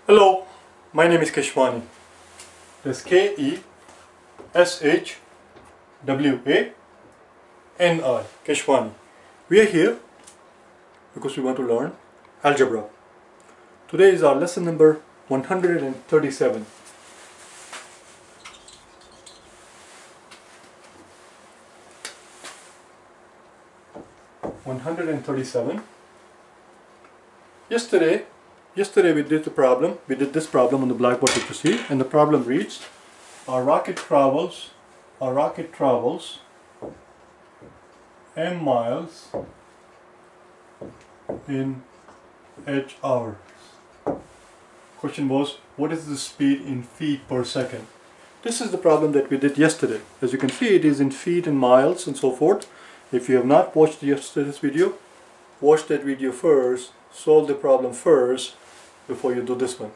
Hello, my name is Keshwani. That's K-E-S-H-W-A-N-I, Keshwani. We are here because we want to learn algebra. Today is our lesson number 137. Yesterday we did this problem on the blackboard that you see, and the problem reads: our rocket travels m miles in h hours. Question was, what is the speed in feet per second? This is the problem that we did yesterday. As you can see, it is in feet and miles and so forth. If you have not watched yesterday's video, watch that video first, solve the problem first before you do this one.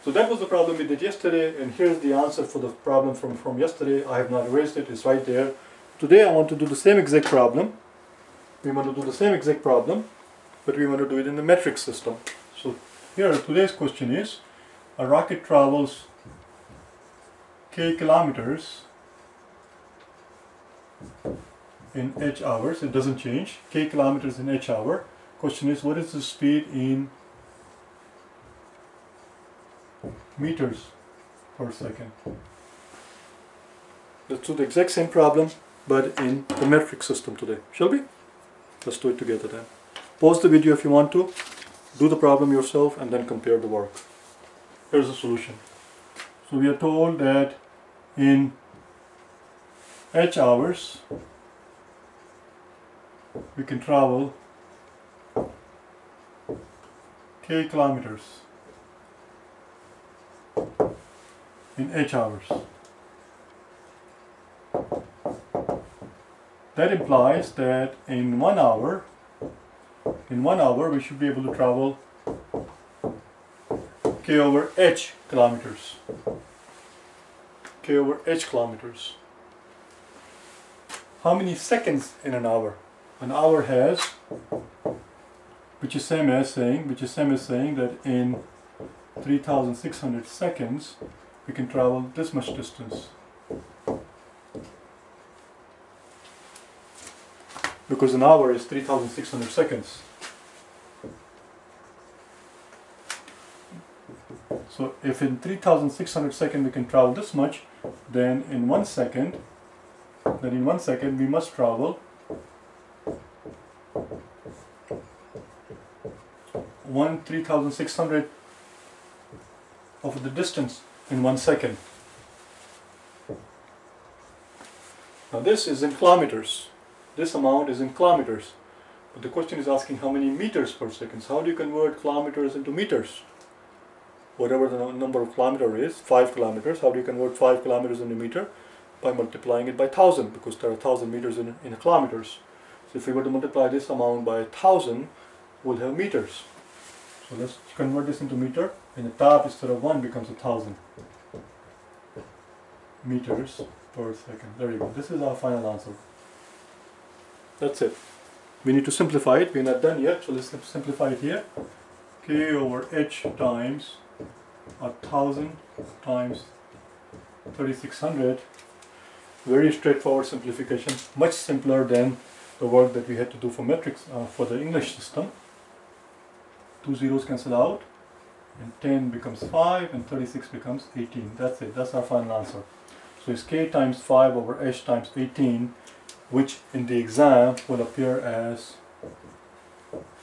So that was the problem we did yesterday, and here's the answer for the problem from yesterday. I have not erased it, it's right there. Today I want to do the same exact problem. We want to do the same exact problem, but we want to do it in the metric system. So here today's question is: a rocket travels k kilometers in h hours. It doesn't change. K kilometers in h hour. Question is, what is the speed in meters per second? Let's do the exact same problem, but in the metric system today. Shall we? Let's do it together then. Pause the video if you want to. Do the problem yourself and then compare the work. Here's the solution. So we are told that in h hours we can travel k kilometers in h hours. That implies that in 1 hour we should be able to travel k over h kilometers. K over h kilometers. How many seconds in an hour? An hour has, which is same as saying that in 3,600 seconds we can travel this much distance. Because an hour is 3,600 seconds. So if in 3,600 seconds we can travel this much, then in 1 second we must travel 3,600 of the distance in 1 second. Now this is in kilometers. This amount is in kilometers. But the question is asking how many meters per second. So how do you convert kilometers into meters? Whatever the number of kilometers is, 5 kilometers. How do you convert 5 kilometers into meter? By multiplying it by 1,000, because there are 1,000 meters in kilometers. So if we were to multiply this amount by 1,000, we'll have meters. So let's convert this into meter. In the top, instead of 1 becomes 1,000 meters per second. There you go. This is our final answer. That's it. We need to simplify it. We're not done yet, so let's simplify it here. K over h times 1,000 times 3,600. Very straightforward simplification. Much simpler than the work that we had to do for metrics for the English system. 2 zeros cancel out, and 10 becomes 5, and 36 becomes 18. That's it. That's our final answer. So it's k times 5 over h times 18, which in the exam will appear as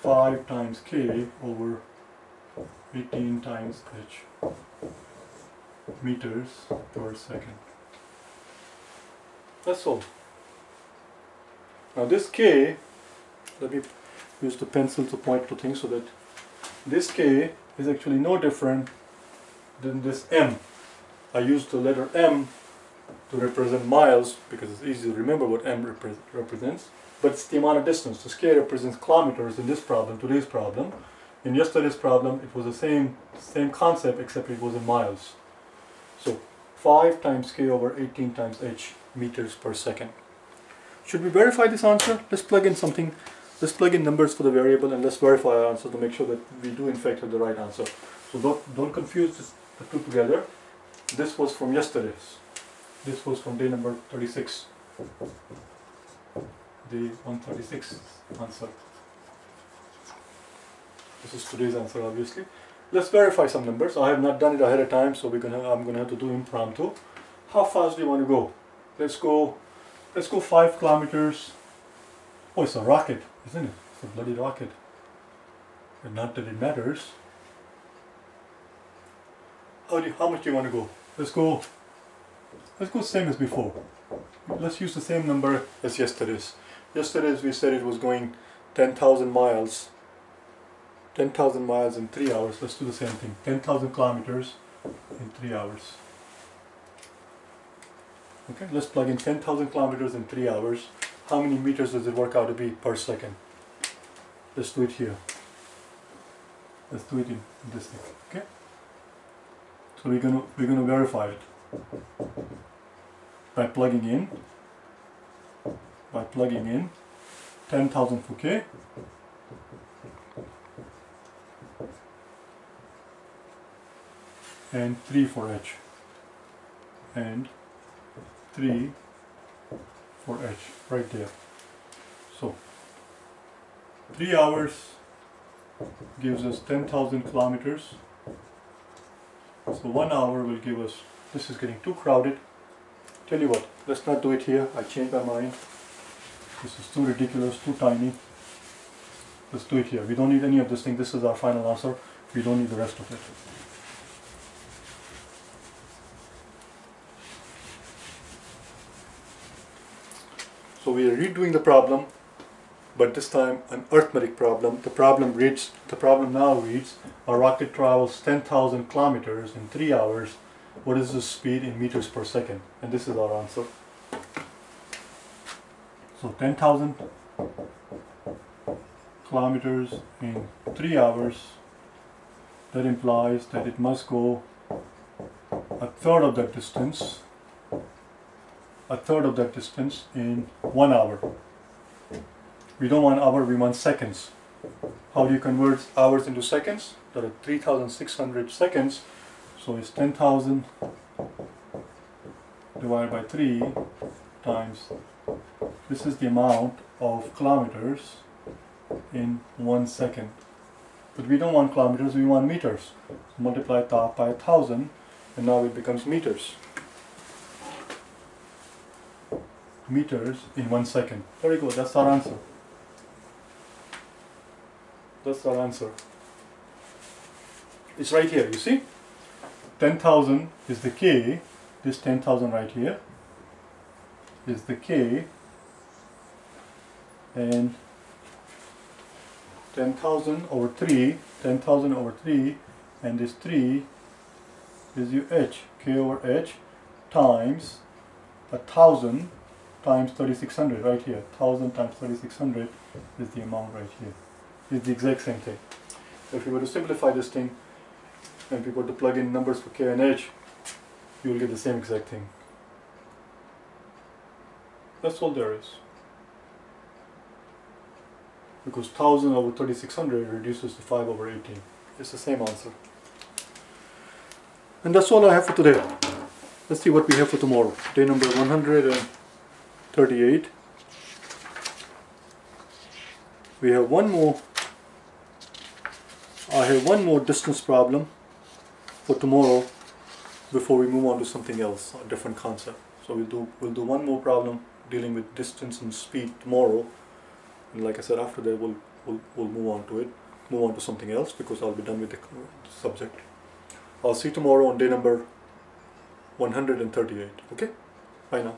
5 times k over 18 times h meters per second. That's all. Now this k, let me use the pencil to point to things so that this k is actually no different than this m. I used the letter m to represent miles because it's easy to remember what m represents, but it's the amount of distance. This k represents kilometers in this problem, today's problem. In yesterday's problem it was the same concept, except it was in miles. So 5 times k over 18 times h meters per second. Should we verify this answer? Let's plug in something let's plug in numbers for the variable and let's verify our answer to make sure that we do in fact have the right answer. So don't confuse the two together. This was from yesterday's. This was from day number 36. Day 136 answer. This is today's answer, obviously. Let's verify some numbers. I have not done it ahead of time, so I'm gonna have to do impromptu. How fast do you want to go? Let's go 5 kilometers. Oh, it's a rocket, isn't it? It's a bloody rocket. And not that it matters. How much do you want to go? Let's go same as before. Let's use the same number as yesterday's. Yesterday's we said it was going 10,000 miles. 10,000 miles in 3 hours. Let's do the same thing. 10,000 kilometers in 3 hours. Okay, let's plug in 10,000 kilometers in 3 hours. How many meters does it work out to be per second? Let's do it here. Let's do it in this thing. Okay. So we're gonna verify it by plugging in 10,000 for K and 3 for H and 3 for H right there. So 3 hours gives us 10,000 kilometers. So 1 hour will give us, this is getting too crowded. Tell you what, let's not do it here. I changed my mind. This is too ridiculous, too tiny. Let's do it here. We don't need any of this thing. This is our final answer. We don't need the rest of it. So we are redoing the problem, but this time an arithmetic problem. The problem now reads, a rocket travels 10,000 kilometers in 3 hours. What is the speed in meters per second? And this is our answer. So 10,000 kilometers in 3 hours. That implies that it must go a third of that distance. In 1 hour. We don't want hour, we want seconds. How do you convert hours into seconds? There are 3,600 seconds, so it's 10,000 divided by 3 times, this is the amount of kilometers in 1 second. But we don't want kilometers, we want meters. So multiply that by 1,000 and now it becomes meters. Meters in 1 second. Very good, that's our answer. That's our answer. It's right here, you see? 10,000 is the K, this 10,000 right here is the K, and 10,000 over 3, and this 3 is your H, K over H, times 1,000 times 3,600 right here. 1,000 times 3,600 is the amount right here. It's the exact same thing. If you were to simplify this thing and we were to plug in numbers for K and H, you will get the same exact thing. That's all there is. Because 1,000 over 3,600 reduces to 5 over 18. It's the same answer. And that's all I have for today. Let's see what we have for tomorrow. Day number 138. We have one more. I have one more distance problem for tomorrow before we move on to something else, a different concept. So we'll do one more problem dealing with distance and speed tomorrow. And like I said, after that we'll move on to something else because I'll be done with the subject. I'll see you tomorrow on day number 138. Okay? Bye now.